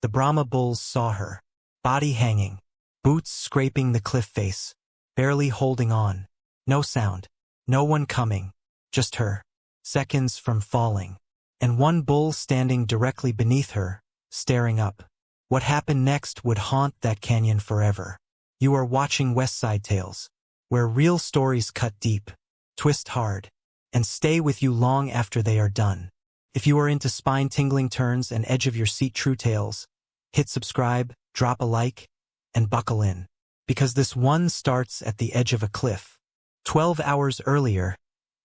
The Brahma bulls saw her, body hanging, boots scraping the cliff face, barely holding on. No sound, no one coming, just her, seconds from falling, and one bull standing directly beneath her, staring up. What happened next would haunt that canyon forever. You are watching West Side Tales, where real stories cut deep, twist hard, and stay with you long after they are done. If you are into spine-tingling turns and edge-of-your-seat true tales, hit subscribe, drop a like, and buckle in. Because this one starts at the edge of a cliff. 12 hours earlier,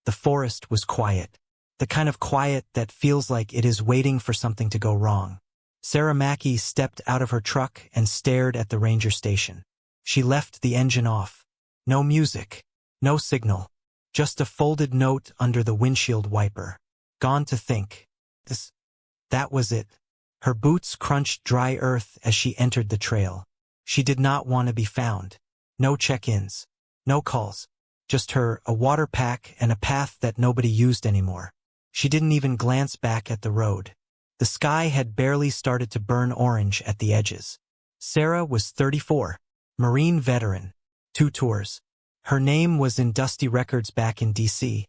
the forest was quiet. The kind of quiet that feels like it is waiting for something to go wrong. Sarah Mackey stepped out of her truck and stared at the ranger station. She left the engine off. No music, no signal, just a folded note under the windshield wiper. Gone to think. That was it. Her boots crunched dry earth as she entered the trail. She did not want to be found. No check-ins, no calls. Just her, a water pack, and a path that nobody used anymore. She didn't even glance back at the road. The sky had barely started to burn orange at the edges. Sarah was 34, Marine veteran, 2 tours. Her name was in dusty records back in D.C.,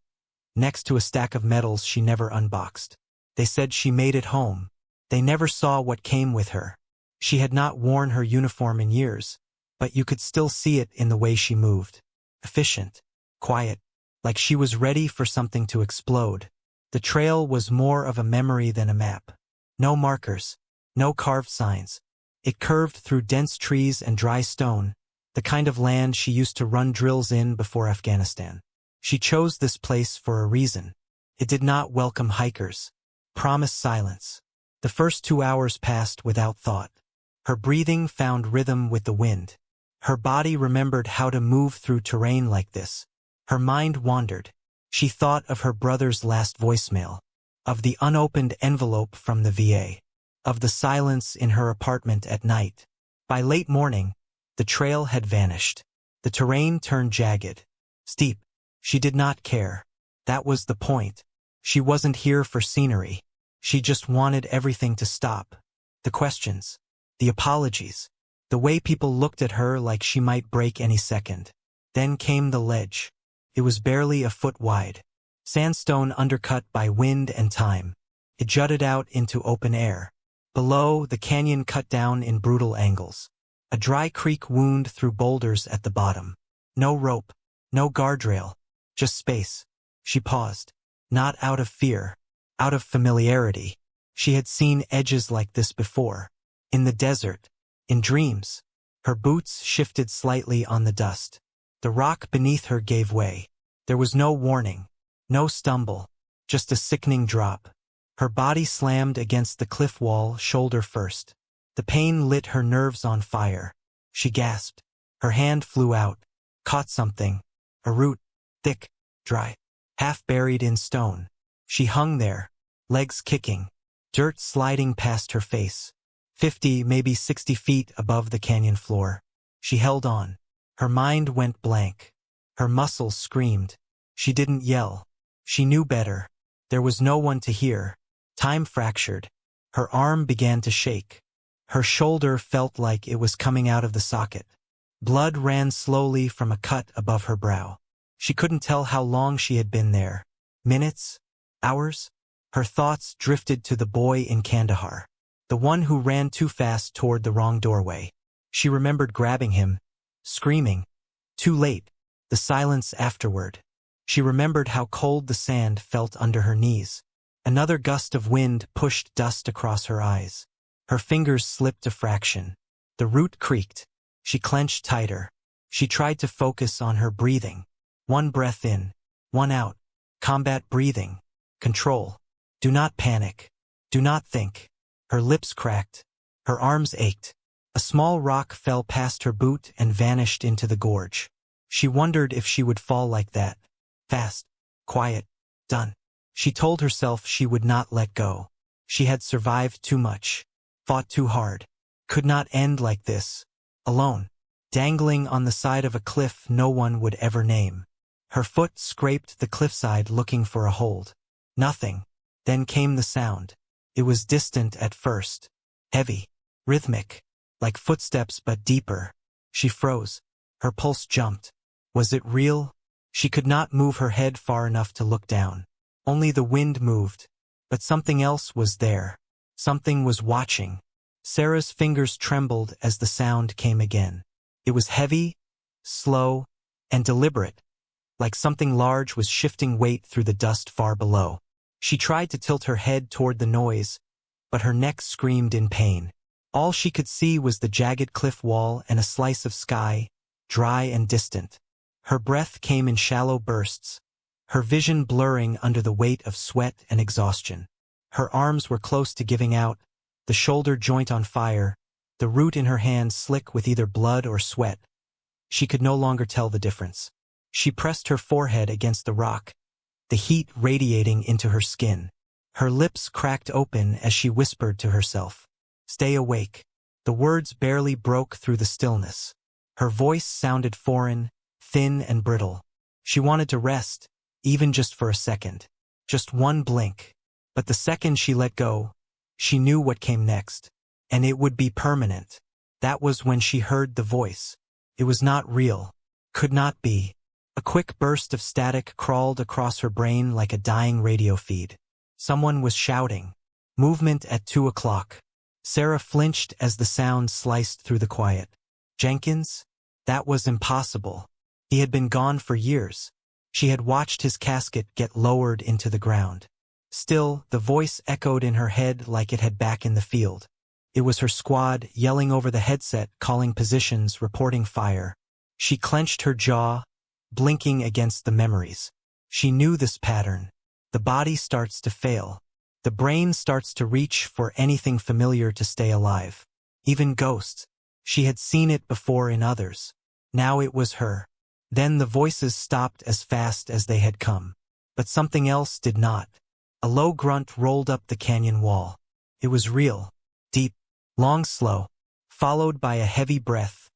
next to a stack of medals she never unboxed. They said she made it home. They never saw what came with her. She had not worn her uniform in years, but you could still see it in the way she moved. Efficient, quiet, like she was ready for something to explode. The trail was more of a memory than a map. No markers, no carved signs. It curved through dense trees and dry stone, the kind of land she used to run drills in before Afghanistan. She chose this place for a reason. It did not welcome hikers. Promised silence. The first 2 hours passed without thought. Her breathing found rhythm with the wind. Her body remembered how to move through terrain like this. Her mind wandered. She thought of her brother's last voicemail, of the unopened envelope from the VA, of the silence in her apartment at night. By late morning, the trail had vanished. The terrain turned jagged, steep. She did not care. That was the point. She wasn't here for scenery. She just wanted everything to stop. The questions, the apologies, the way people looked at her like she might break any second. Then came the ledge. It was barely a foot wide. Sandstone undercut by wind and time. It jutted out into open air. Below, the canyon cut down in brutal angles. A dry creek wound through boulders at the bottom. No rope, no guardrail, just space. She paused. Not out of fear, out of familiarity. She had seen edges like this before. In the desert, in dreams. Her boots shifted slightly on the dust. The rock beneath her gave way. There was no warning, no stumble, just a sickening drop. Her body slammed against the cliff wall, shoulder first. The pain lit her nerves on fire. She gasped. Her hand flew out, caught something, a root, thick, dry, half buried in stone. She hung there, legs kicking, dirt sliding past her face. 50, maybe 60 feet above the canyon floor. She held on. Her mind went blank. Her muscles screamed. She didn't yell. She knew better. There was no one to hear. Time fractured. Her arm began to shake. Her shoulder felt like it was coming out of the socket. Blood ran slowly from a cut above her brow. She couldn't tell how long she had been there. Minutes? Hours? Her thoughts drifted to the boy in Kandahar. The one who ran too fast toward the wrong doorway. She remembered grabbing him, screaming. Too late. The silence afterward. She remembered how cold the sand felt under her knees. Another gust of wind pushed dust across her eyes. Her fingers slipped a fraction. The root creaked. She clenched tighter. She tried to focus on her breathing. One breath in, one out. Combat breathing. Control. Do not panic. Do not think. Her lips cracked. Her arms ached. A small rock fell past her boot and vanished into the gorge. She wondered if she would fall like that. Fast. Quiet. Done. She told herself she would not let go. She had survived too much. Fought too hard. Could not end like this. Alone. Dangling on the side of a cliff no one would ever name. Her foot scraped the cliffside looking for a hold. Nothing. Then came the sound. It was distant at first. Heavy. rhythmic, like footsteps but deeper. She froze. Her pulse jumped. Was it real? She could not move her head far enough to look down. Only the wind moved. But something else was there. Something was watching. Sarah's fingers trembled as the sound came again. It was heavy, slow, and deliberate, like something large was shifting weight through the dust far below. She tried to tilt her head toward the noise, but her neck screamed in pain. All she could see was the jagged cliff wall and a slice of sky, dry and distant. Her breath came in shallow bursts, her vision blurring under the weight of sweat and exhaustion. Her arms were close to giving out, the shoulder joint on fire, the root in her hand slick with either blood or sweat. She could no longer tell the difference. She pressed her forehead against the rock, the heat radiating into her skin. Her lips cracked open as she whispered to herself, "Stay awake." The words barely broke through the stillness. Her voice sounded foreign, thin and brittle. She wanted to rest, even just for a second. Just one blink. But the second she let go, she knew what came next. And it would be permanent. That was when she heard the voice. It was not real. Could not be. A quick burst of static crawled across her brain like a dying radio feed. Someone was shouting. Movement at 2 o'clock. Sarah flinched as the sound sliced through the quiet. Jenkins? That was impossible. He had been gone for years. She had watched his casket get lowered into the ground. Still, the voice echoed in her head like it had back in the field. It was her squad, yelling over the headset, calling positions, reporting fire. She clenched her jaw, blinking against the memories. She knew this pattern. The body starts to fail. The brain starts to reach for anything familiar to stay alive. Even ghosts. She had seen it before in others. Now it was her. Then the voices stopped as fast as they had come. But something else did not. A low grunt rolled up the canyon wall. It was real. Deep. Long, slow. Followed by a heavy breath,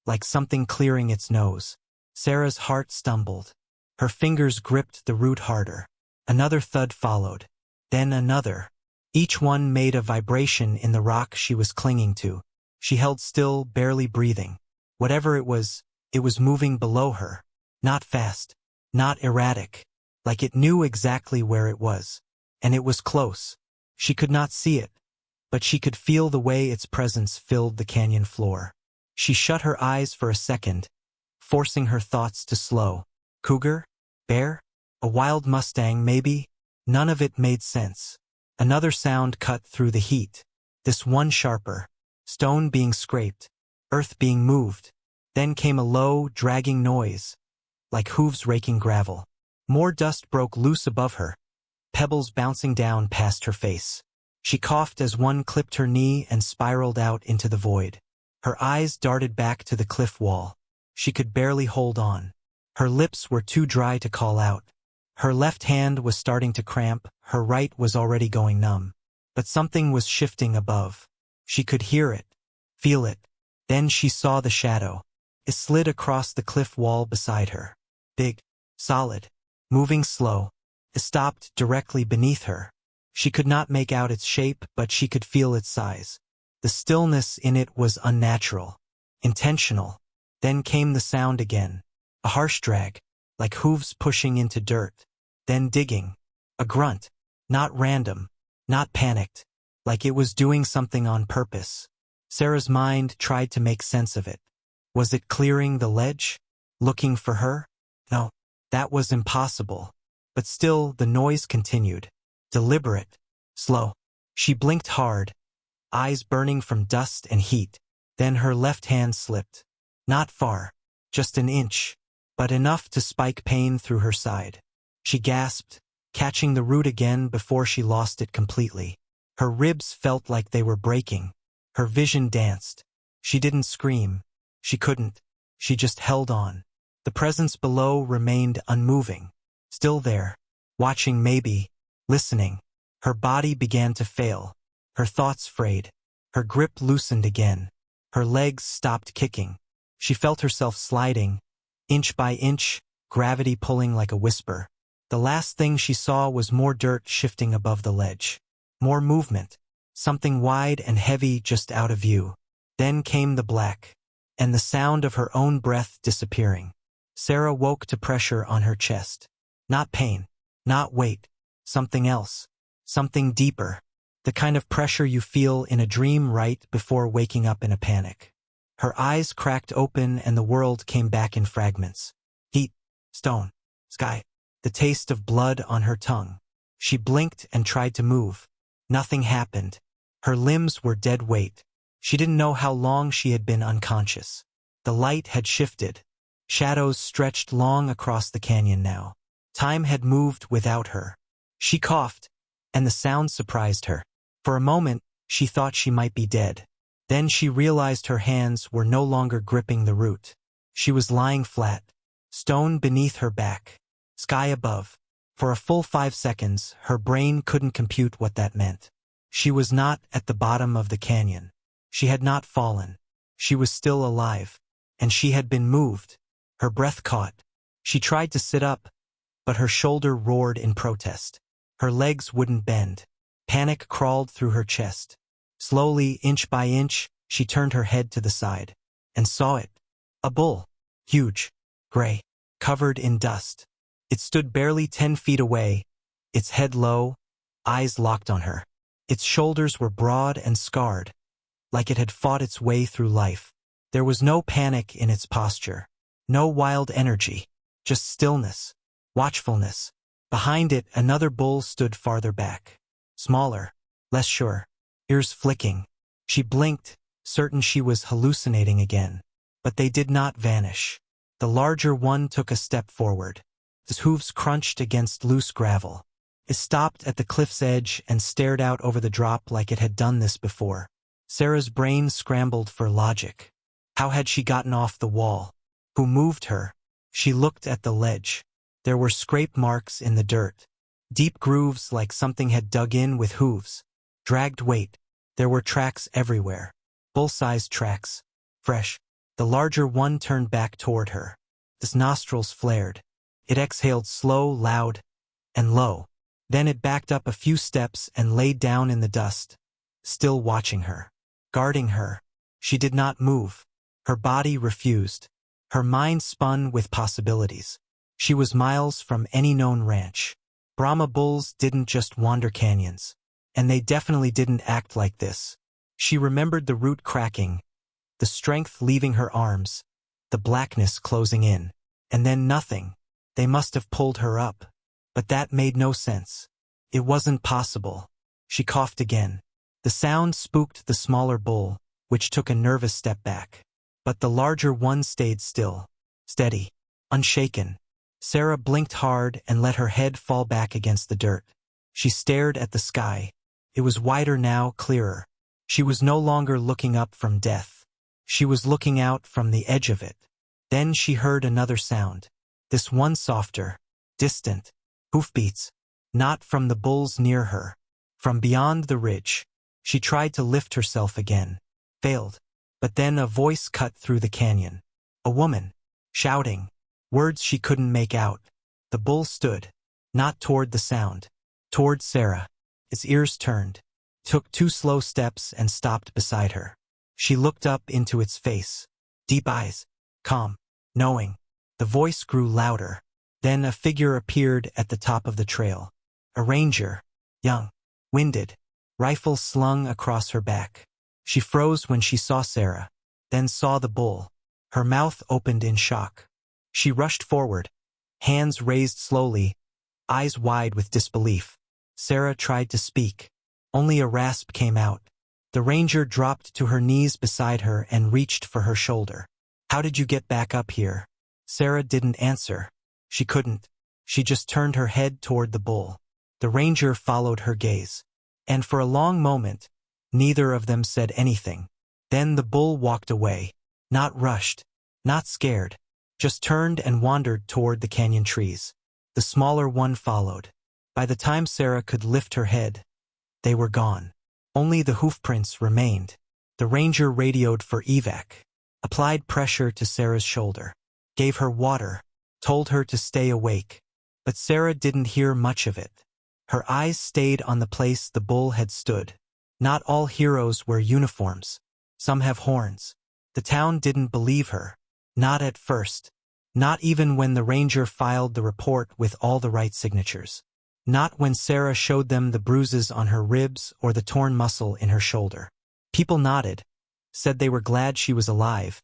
like something clearing its nose. Sarah's heart stumbled. Her fingers gripped the root harder. Another thud followed. Then another. Each one made a vibration in the rock she was clinging to. She held still, barely breathing. Whatever it was moving below her. Not fast. Not erratic. Like it knew exactly where it was. And it was close. She could not see it, but she could feel the way its presence filled the canyon floor. She shut her eyes for a second, forcing her thoughts to slow. Cougar? Bear? A wild Mustang, maybe? None of it made sense. Another sound cut through the heat. This one sharper. Stone being scraped. Earth being moved. Then came a low, dragging noise, like hooves raking gravel. More dust broke loose above her, pebbles bouncing down past her face. She coughed as one clipped her knee and spiraled out into the void. Her eyes darted back to the cliff wall. She could barely hold on. Her lips were too dry to call out. Her left hand was starting to cramp, her right was already going numb. But something was shifting above. She could hear it, feel it. Then she saw the shadow. It slid across the cliff wall beside her. Big, solid, moving slow. It stopped directly beneath her. She could not make out its shape, but she could feel its size. The stillness in it was unnatural, intentional. Then came the sound again. A harsh drag, like hooves pushing into dirt. Then digging. A grunt. Not random. Not panicked. Like it was doing something on purpose. Sarah's mind tried to make sense of it. Was it clearing the ledge? Looking for her? No, that was impossible. But still, the noise continued. Deliberate. Slow. She blinked hard, eyes burning from dust and heat. Then her left hand slipped. Not far. Just an inch. But enough to spike pain through her side. She gasped, catching the root again before she lost it completely. Her ribs felt like they were breaking. Her vision danced. She didn't scream. She couldn't. She just held on. The presence below remained unmoving. Still there. Watching maybe. Listening. Her body began to fail. Her thoughts frayed. Her grip loosened again. Her legs stopped kicking. She felt herself sliding. Inch by inch, gravity pulling like a whisper. The last thing she saw was more dirt shifting above the ledge. More movement. something wide and heavy just out of view. Then came the black, and the sound of her own breath disappearing. Sarah woke to pressure on her chest. Not pain, not weight, something else, something deeper, the kind of pressure you feel in a dream right before waking up in a panic. Her eyes cracked open and the world came back in fragments. Heat, stone, sky, the taste of blood on her tongue. She blinked and tried to move. Nothing happened. Her limbs were dead weight. She didn't know how long she had been unconscious. The light had shifted. Shadows stretched long across the canyon now. Time had moved without her. She coughed, and the sound surprised her. For a moment, she thought she might be dead. Then she realized her hands were no longer gripping the root. She was lying flat, stone beneath her back, sky above. For a full 5 seconds, her brain couldn't compute what that meant. She was not at the bottom of the canyon. She had not fallen. She was still alive, and she had been moved. Her breath caught. She tried to sit up, but her shoulder roared in protest. Her legs wouldn't bend. Panic crawled through her chest. Slowly, inch by inch, she turned her head to the side, and saw it. A bull. Huge. Gray. Covered in dust. It stood barely 10 feet away, its head low, eyes locked on her. Its shoulders were broad and scarred, like it had fought its way through life. There was no panic in its posture, no wild energy, just stillness, watchfulness. Behind it, another bull stood farther back, smaller, less sure, ears flicking. She blinked, certain she was hallucinating again, but they did not vanish. The larger one took a step forward. His hooves crunched against loose gravel. It stopped at the cliff's edge and stared out over the drop like it had done this before. Sarah's brain scrambled for logic. How had she gotten off the wall? Who moved her? She looked at the ledge. There were scrape marks in the dirt. Deep grooves like something had dug in with hooves. Dragged weight. There were tracks everywhere. Bull-sized tracks. Fresh. The larger one turned back toward her. His nostrils flared. It exhaled slow, loud, and low. Then it backed up a few steps and laid down in the dust, still watching her, guarding her. She did not move. Her body refused. Her mind spun with possibilities. She was miles from any known ranch. Brahma bulls didn't just wander canyons, and they definitely didn't act like this. She remembered the root cracking, the strength leaving her arms, the blackness closing in, and then nothing. They must have pulled her up. But that made no sense. It wasn't possible. She coughed again. The sound spooked the smaller bull, which took a nervous step back. But the larger one stayed still, steady, unshaken. Sarah blinked hard and let her head fall back against the dirt. She stared at the sky. It was wider now, clearer. She was no longer looking up from death. She was looking out from the edge of it. Then she heard another sound. This one softer, distant, hoofbeats, not from the bulls near her, from beyond the ridge. She tried to lift herself again, failed. But then a voice cut through the canyon. A woman, shouting, words she couldn't make out. The bull stood, not toward the sound, toward Sarah. Its ears turned, took 2 slow steps and stopped beside her. She looked up into its face, deep eyes, calm, knowing. The voice grew louder. Then a figure appeared at the top of the trail. A ranger, young, winded, rifle slung across her back. She froze when she saw Sarah, then saw the bull. Her mouth opened in shock. She rushed forward, hands raised slowly, eyes wide with disbelief. Sarah tried to speak. Only a rasp came out. The ranger dropped to her knees beside her and reached for her shoulder. "How did you get back up here?" Sarah didn't answer. She couldn't. She just turned her head toward the bull. The ranger followed her gaze. And for a long moment, neither of them said anything. Then the bull walked away. Not rushed, not scared. Just turned and wandered toward the canyon trees. The smaller one followed. By the time Sarah could lift her head, they were gone. Only the hoofprints remained. The ranger radioed for evac, applied pressure to Sarah's shoulder, gave her water, told her to stay awake. But Sarah didn't hear much of it. Her eyes stayed on the place the bull had stood. Not all heroes wear uniforms. Some have horns. The town didn't believe her. Not at first. Not even when the ranger filed the report with all the right signatures. Not when Sarah showed them the bruises on her ribs or the torn muscle in her shoulder. People nodded, said they were glad she was alive,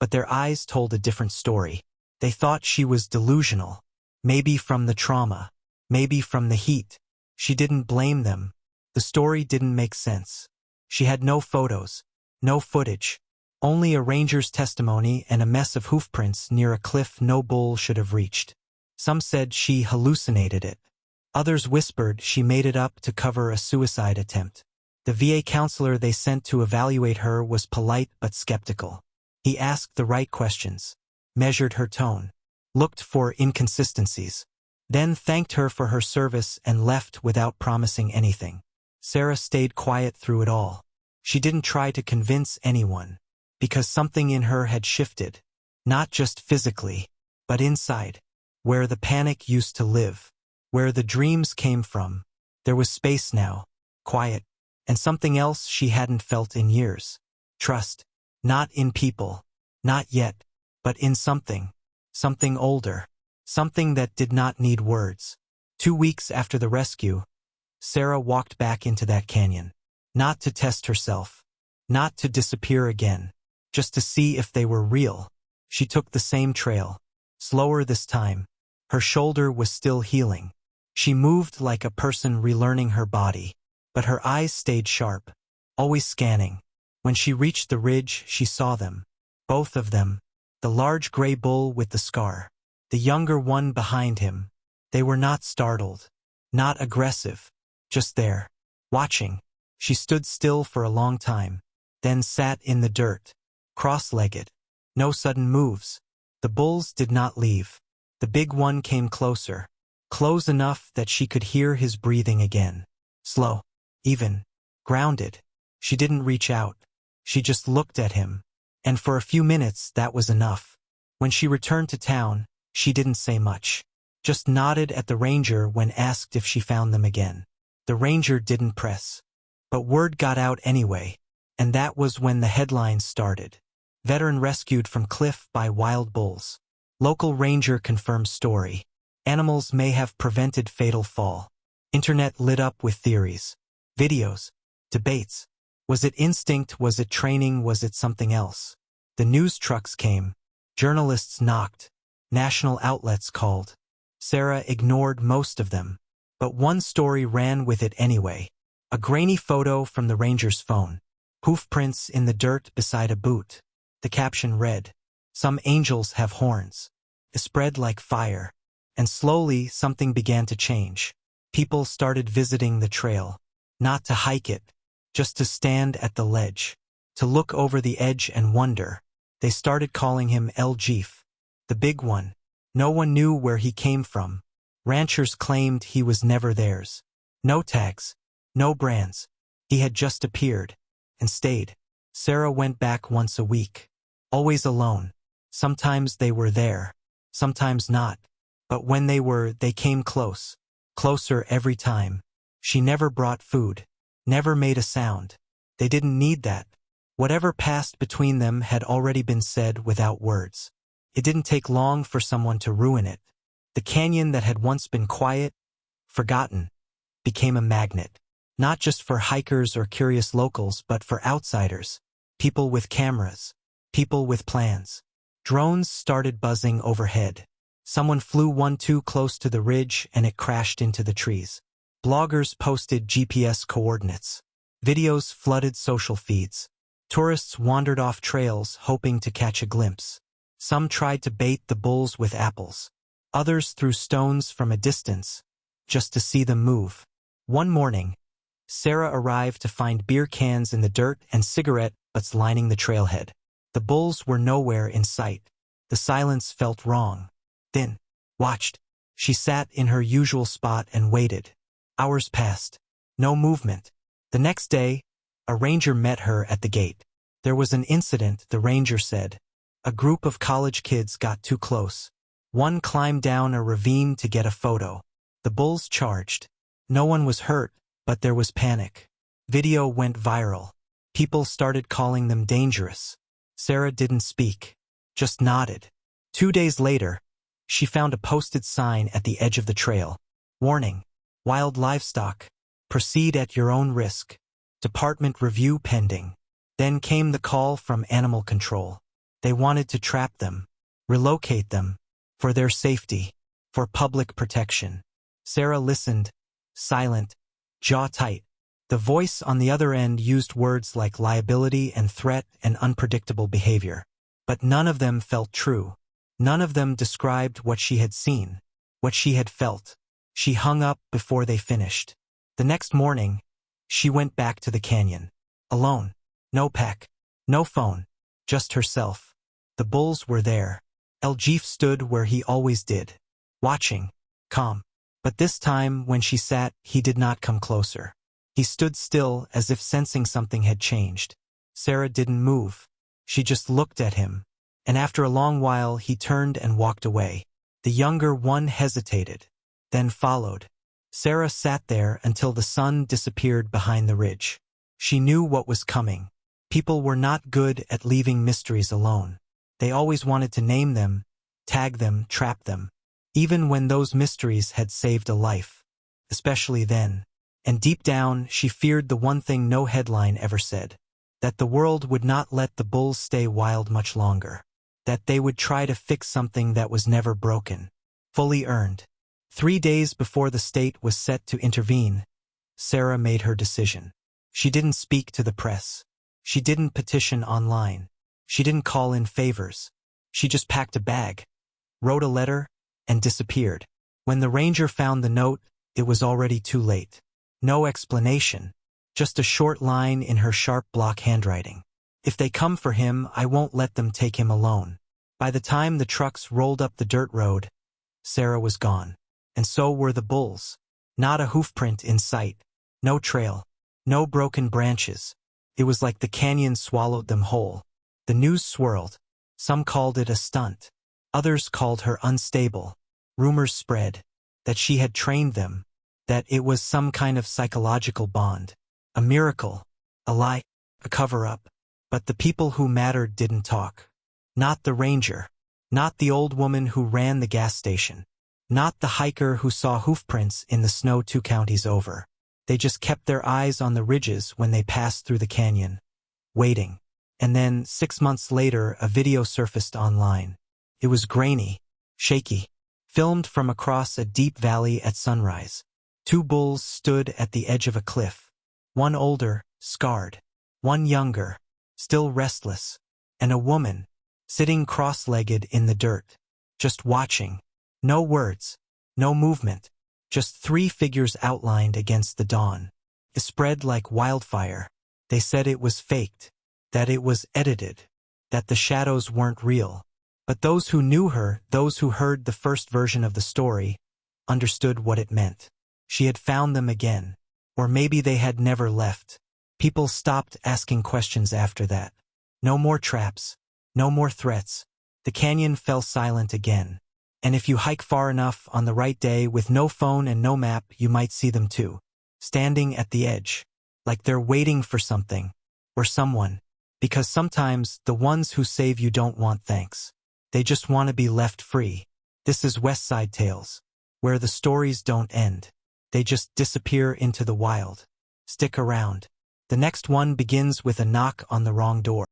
but their eyes told a different story. They thought she was delusional. Maybe from the trauma. Maybe from the heat. She didn't blame them. The story didn't make sense. She had no photos, no footage, only a ranger's testimony and a mess of hoofprints near a cliff no bull should have reached. Some said she hallucinated it. Others whispered she made it up to cover a suicide attempt. The VA counselor they sent to evaluate her was polite but skeptical. He asked the right questions, measured her tone, looked for inconsistencies, then thanked her for her service and left without promising anything. Sarah stayed quiet through it all. She didn't try to convince anyone, because something in her had shifted, not just physically, but inside, where the panic used to live, where the dreams came from. There was space now, quiet, and something else she hadn't felt in years. Trust, not in people, not yet, but in something older, something that did not need words. 2 weeks after the rescue, Sarah walked back into that canyon, not to test herself, not to disappear again, just to see if they were real. She took the same trail, slower this time. Her shoulder was still healing. She moved like a person relearning her body, but her eyes stayed sharp, always scanning. When she reached the ridge, she saw them, both of them, the large gray bull with the scar, the younger one behind him. They were not startled, not aggressive, just there, watching. She stood still for a long time, then sat in the dirt, cross-legged. No sudden moves. The bulls did not leave. The big one came closer, close enough that she could hear his breathing again. Slow, even, grounded. She didn't reach out. She just looked at him. And for a few minutes that was enough. When she returned to town, she didn't say much. Just nodded at the ranger when asked if she found them again. The ranger didn't press. But word got out anyway, and that was when the headlines started. Veteran rescued from cliff by wild bulls. Local ranger confirms story. Animals may have prevented fatal fall. Internet lit up with theories, videos, debates. Was it instinct? Was it training? Was it something else? The news trucks came. Journalists knocked. National outlets called. Sarah ignored most of them. But one story ran with it anyway. A grainy photo from the ranger's phone. Hoofprints in the dirt beside a boot. The caption read, "Some angels have horns." It spread like fire. And slowly something began to change. People started visiting the trail. Not to hike it, just to stand at the ledge. To look over the edge and wonder. They started calling him El Jeef, the big one. No one knew where he came from. Ranchers claimed he was never theirs. No tags, no brands. He had just appeared and stayed. Sarah went back once a week. Always alone. Sometimes they were there, sometimes not. But when they were, they came close. Closer every time. She never brought food. Never made a sound. They didn't need that. Whatever passed between them had already been said without words. It didn't take long for someone to ruin it. The canyon that had once been quiet, forgotten, became a magnet. Not just for hikers or curious locals, but for outsiders. People with cameras. People with plans. Drones started buzzing overhead. Someone flew one too close to the ridge and it crashed into the trees. Bloggers posted GPS coordinates. Videos flooded social feeds. Tourists wandered off trails hoping to catch a glimpse. Some tried to bait the bulls with apples. Others threw stones from a distance, just to see them move. One morning, Sarah arrived to find beer cans in the dirt and cigarette butts lining the trailhead. The bulls were nowhere in sight. The silence felt wrong. Then, watched. She sat in her usual spot and waited. Hours passed. No movement. The next day, a ranger met her at the gate. There was an incident, the ranger said. A group of college kids got too close. One climbed down a ravine to get a photo. The bulls charged. No one was hurt, but there was panic. Video went viral. People started calling them dangerous. Sarah didn't speak, just nodded. 2 days later, she found a posted sign at the edge of the trail. Warning: wild livestock. Proceed at your own risk. Department review pending. Then came the call from animal control. They wanted to trap them, relocate them, for their safety, for public protection. Sarah listened, silent, jaw tight. The voice on the other end used words like liability and threat and unpredictable behavior. But none of them felt true. None of them described what she had seen, what she had felt. She hung up before they finished. The next morning, she went back to the canyon. Alone. No pack. No phone. Just herself. The bulls were there. El Jeef stood where he always did. Watching. Calm. But this time, when she sat, he did not come closer. He stood still as if sensing something had changed. Sarah didn't move. She just looked at him. And after a long while, he turned and walked away. The younger one hesitated, then followed. Sarah sat there until the sun disappeared behind the ridge. She knew what was coming. People were not good at leaving mysteries alone. They always wanted to name them, tag them, trap them. Even when those mysteries had saved a life. Especially then. And deep down, she feared the one thing no headline ever said. That the world would not let the bulls stay wild much longer. That they would try to fix something that was never broken. Fully earned. 3 days before the state was set to intervene, Sarah made her decision. She didn't speak to the press. She didn't petition online. She didn't call in favors. She just packed a bag, wrote a letter, and disappeared. When the ranger found the note, it was already too late. No explanation, just a short line in her sharp block handwriting. If they come for him, I won't let them take him alone. By the time the trucks rolled up the dirt road, Sarah was gone. And so were the bulls. Not a hoofprint in sight. No trail. No broken branches. It was like the canyon swallowed them whole. The news swirled. Some called it a stunt. Others called her unstable. Rumors spread that she had trained them, that it was some kind of psychological bond. A miracle. A lie. A cover-up. But the people who mattered didn't talk. Not the ranger. Not the old woman who ran the gas station. Not the hiker who saw hoofprints in the snow 2 counties over. They just kept their eyes on the ridges when they passed through the canyon. Waiting. And then, 6 months later, a video surfaced online. It was grainy. Shaky. Filmed from across a deep valley at sunrise. 2 bulls stood at the edge of a cliff. One older, scarred. One younger, still restless. And a woman, sitting cross-legged in the dirt. Just watching. No words. No movement. Just 3 figures outlined against the dawn. It spread like wildfire. They said it was faked. That it was edited. That the shadows weren't real. But those who knew her, those who heard the first version of the story, understood what it meant. She had found them again. Or maybe they had never left. People stopped asking questions after that. No more traps. No more threats. The canyon fell silent again. And if you hike far enough on the right day with no phone and no map, you might see them too. Standing at the edge. Like they're waiting for something. Or someone. Because sometimes the ones who save you don't want thanks. They just want to be left free. This is West Side Tales. Where the stories don't end. They just disappear into the wild. Stick around. The next one begins with a knock on the wrong door.